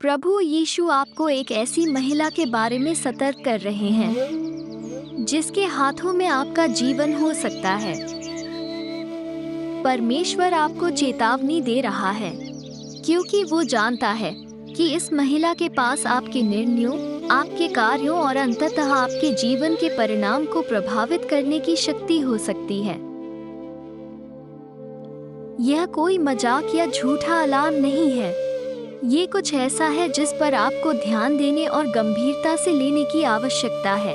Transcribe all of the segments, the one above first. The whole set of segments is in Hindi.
प्रभु यीशु आपको एक ऐसी महिला के बारे में सतर्क कर रहे हैं जिसके हाथों में आपका जीवन हो सकता है। परमेश्वर आपको चेतावनी दे रहा है क्योंकि वो जानता है कि इस महिला के पास आपके निर्णयों, आपके कार्यों और अंततः आपके जीवन के परिणाम को प्रभावित करने की शक्ति हो सकती है। यह कोई मजाक या झूठा अलार्म नहीं है। ये कुछ ऐसा है जिस पर आपको ध्यान देने और गंभीरता से लेने की आवश्यकता है।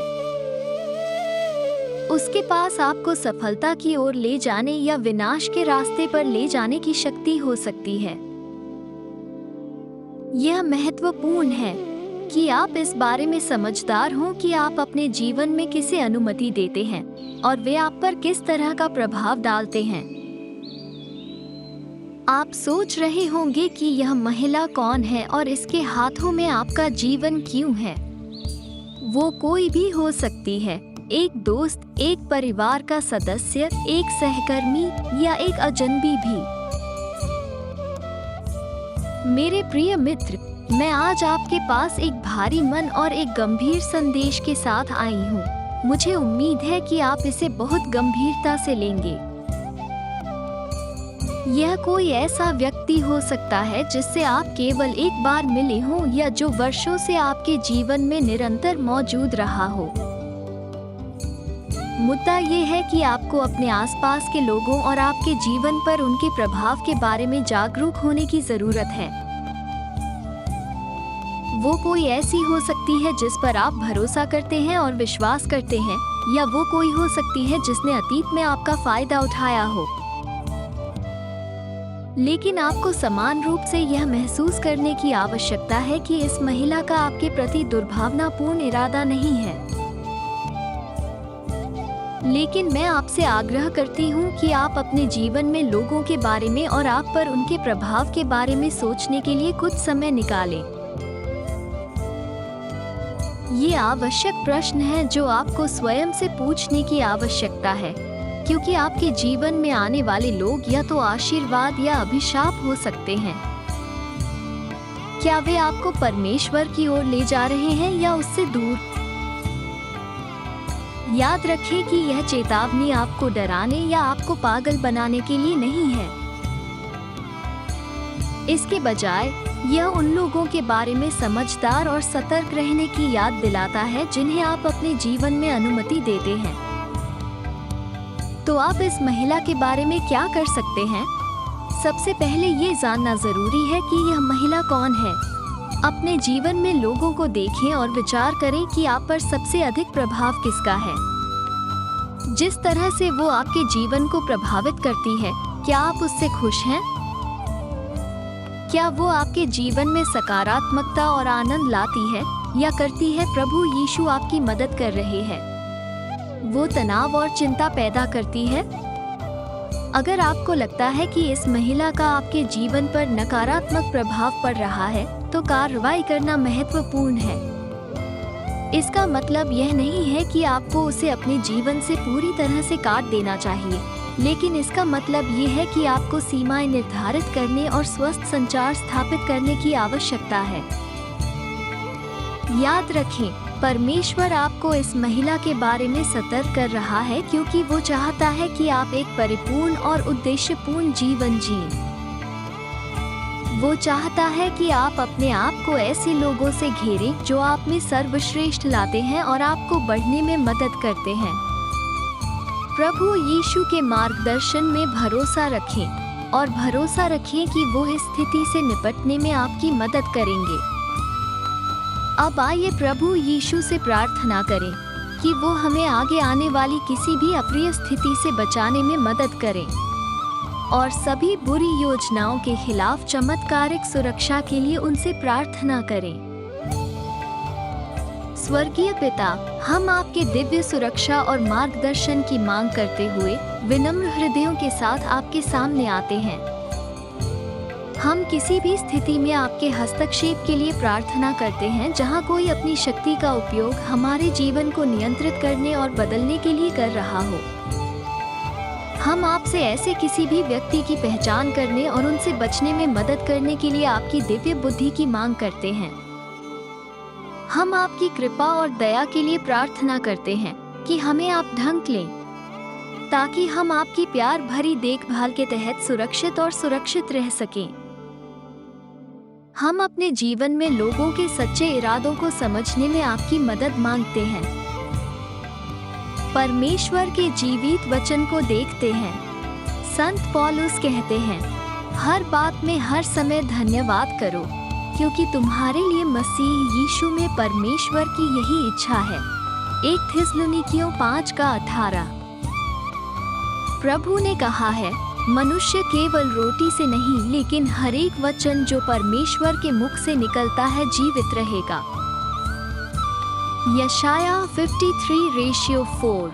उसके पास आपको सफलता की ओर ले जाने या विनाश के रास्ते पर ले जाने की शक्ति हो सकती है। यह महत्वपूर्ण है कि आप इस बारे में समझदार हों कि आप अपने जीवन में किसे अनुमति देते हैं और वे आप पर किस तरह का प्रभाव डालते हैं। आप सोच रहे होंगे कि यह महिला कौन है और इसके हाथों में आपका जीवन क्यों है। वो कोई भी हो सकती है, एक दोस्त, एक परिवार का सदस्य, एक सहकर्मी या एक अजनबी भी। मेरे प्रिय मित्र, मैं आज आपके पास एक भारी मन और एक गंभीर संदेश के साथ आई हूँ। मुझे उम्मीद है कि आप इसे बहुत गंभीरता से लेंगे। यह कोई ऐसा व्यक्ति हो सकता है जिससे आप केवल एक बार मिले हों या जो वर्षों से आपके जीवन में निरंतर मौजूद रहा हो। मुद्दा ये है कि आपको अपने आसपास के लोगों और आपके जीवन पर उनके प्रभाव के बारे में जागरूक होने की जरूरत है। वो कोई ऐसी हो सकती है जिस पर आप भरोसा करते हैं और विश्वास करते हैं, या वो कोई हो सकती है जिसने अतीत में आपका फायदा उठाया हो। लेकिन आपको समान रूप से यह महसूस करने की आवश्यकता है कि इस महिला का आपके प्रति दुर्भावनापूर्ण इरादा नहीं है। लेकिन मैं आपसे आग्रह करती हूँ कि आप अपने जीवन में लोगों के बारे में और आप पर उनके प्रभाव के बारे में सोचने के लिए कुछ समय निकालें। ये आवश्यक प्रश्न है जो आपको स्वयं से पूछने की आवश्यकता है, क्योंकि आपके जीवन में आने वाले लोग या तो आशीर्वाद या अभिशाप हो सकते हैं। क्या वे आपको परमेश्वर की ओर ले जा रहे हैं या उससे दूर? याद रखें कि यह चेतावनी आपको डराने या आपको पागल बनाने के लिए नहीं है। इसके बजाय यह उन लोगों के बारे में समझदार और सतर्क रहने की याद दिलाता है जिन्हें आप अपने जीवन में अनुमति देते हैं। तो आप इस महिला के बारे में क्या कर सकते हैं? सबसे पहले ये जानना जरूरी है कि यह महिला कौन है। अपने जीवन में लोगों को देखें और विचार करें कि आप पर सबसे अधिक प्रभाव किसका है। जिस तरह से वो आपके जीवन को प्रभावित करती है, क्या आप उससे खुश हैं? क्या वो आपके जीवन में सकारात्मकता और आनंद लाती है या करती है? प्रभु यीशु आपकी मदद कर रहे हैं। वो तनाव और चिंता पैदा करती है? अगर आपको लगता है कि इस महिला का आपके जीवन पर नकारात्मक प्रभाव पड़ रहा है, तो कार्रवाई करना महत्वपूर्ण है। इसका मतलब यह नहीं है कि आपको उसे अपने जीवन से पूरी तरह से काट देना चाहिए, लेकिन इसका मतलब ये है कि आपको सीमाएं निर्धारित करने और स्वस्थ संचार स्थापित करने की आवश्यकता है। याद रखें, परमेश्वर आपको इस महिला के बारे में सतर्क कर रहा है क्योंकि वो चाहता है कि आप एक परिपूर्ण और उद्देश्यपूर्ण जीवन जिएं। वो चाहता है कि आप अपने आप को ऐसे लोगों से घेरें जो आप में सर्वश्रेष्ठ लाते हैं और आपको बढ़ने में मदद करते हैं। प्रभु यीशु के मार्गदर्शन में भरोसा रखें और भरोसा रखें कि वो इस स्थिति से निपटने में आपकी मदद करेंगे। अब आइए प्रभु यीशु से प्रार्थना करें कि वो हमें आगे आने वाली किसी भी अप्रिय स्थिति से बचाने में मदद करें और सभी बुरी योजनाओं के खिलाफ चमत्कारिक सुरक्षा के लिए उनसे प्रार्थना करें। स्वर्गीय पिता, हम आपके दिव्य सुरक्षा और मार्गदर्शन की मांग करते हुए विनम्र हृदयों के साथ आपके सामने आते हैं। हम किसी भी स्थिति में आपके हस्तक्षेप के लिए प्रार्थना करते हैं जहां कोई अपनी शक्ति का उपयोग हमारे जीवन को नियंत्रित करने और बदलने के लिए कर रहा हो। हम आपसे ऐसे किसी भी व्यक्ति की पहचान करने और उनसे बचने में मदद करने के लिए आपकी दिव्य बुद्धि की मांग करते हैं। हम आपकी कृपा और दया के लिए प्रार्थना करते हैं कि हमें आप ढंक लें, ताकि हम आपकी प्यार भरी देखभाल के तहत सुरक्षित और सुरक्षित रह सकें। हम अपने जीवन में लोगों के सच्चे इरादों को समझने में आपकी मदद मांगते हैं। परमेश्वर के जीवित वचन को देखते हैं। संत पौलुस कहते हैं, हर बात में हर समय धन्यवाद करो, क्योंकि तुम्हारे लिए मसीह यीशु में परमेश्वर की यही इच्छा है। 1 थिस्सलुनीकियों 5:18। प्रभु ने कहा है, मनुष्य केवल रोटी से नहीं लेकिन हर एक वचन जो परमेश्वर के मुख से निकलता है जीवित रहेगा। यशाया 53:4।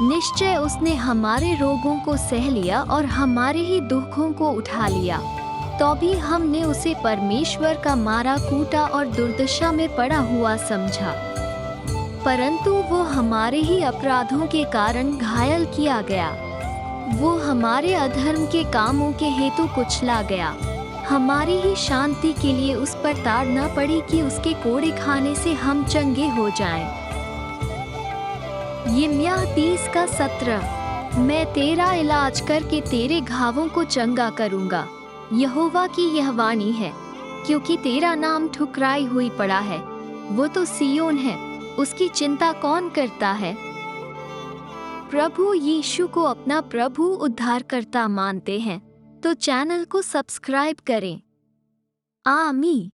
निश्चय उसने हमारे रोगों को सह लिया और हमारे ही दुखों को उठा लिया, तो भी हमने उसे परमेश्वर का मारा कूटा और दुर्दशा में पड़ा हुआ समझा। परंतु वो हमारे ही अपराधों के कारण घायल किया गया, वो हमारे अधर्म के कामों के हेतु कुचला गया। हमारी ही शांति के लिए उस पर ताड़ना पड़ी कि उसके कोड़े खाने से हम चंगे हो जाएं। यिर्मयाह 30:17। मैं तेरा इलाज करके तेरे घावों को चंगा करूंगा, यहोवा की यह वाणी है, क्योंकि तेरा नाम ठुकराई हुई पड़ा है। वो तो सियोन है, उसकी चिंता कौन करता है? प्रभु यीशु को अपना प्रभु उद्धारकर्ता मानते हैं तो चैनल को सब्सक्राइब करें। आमीन।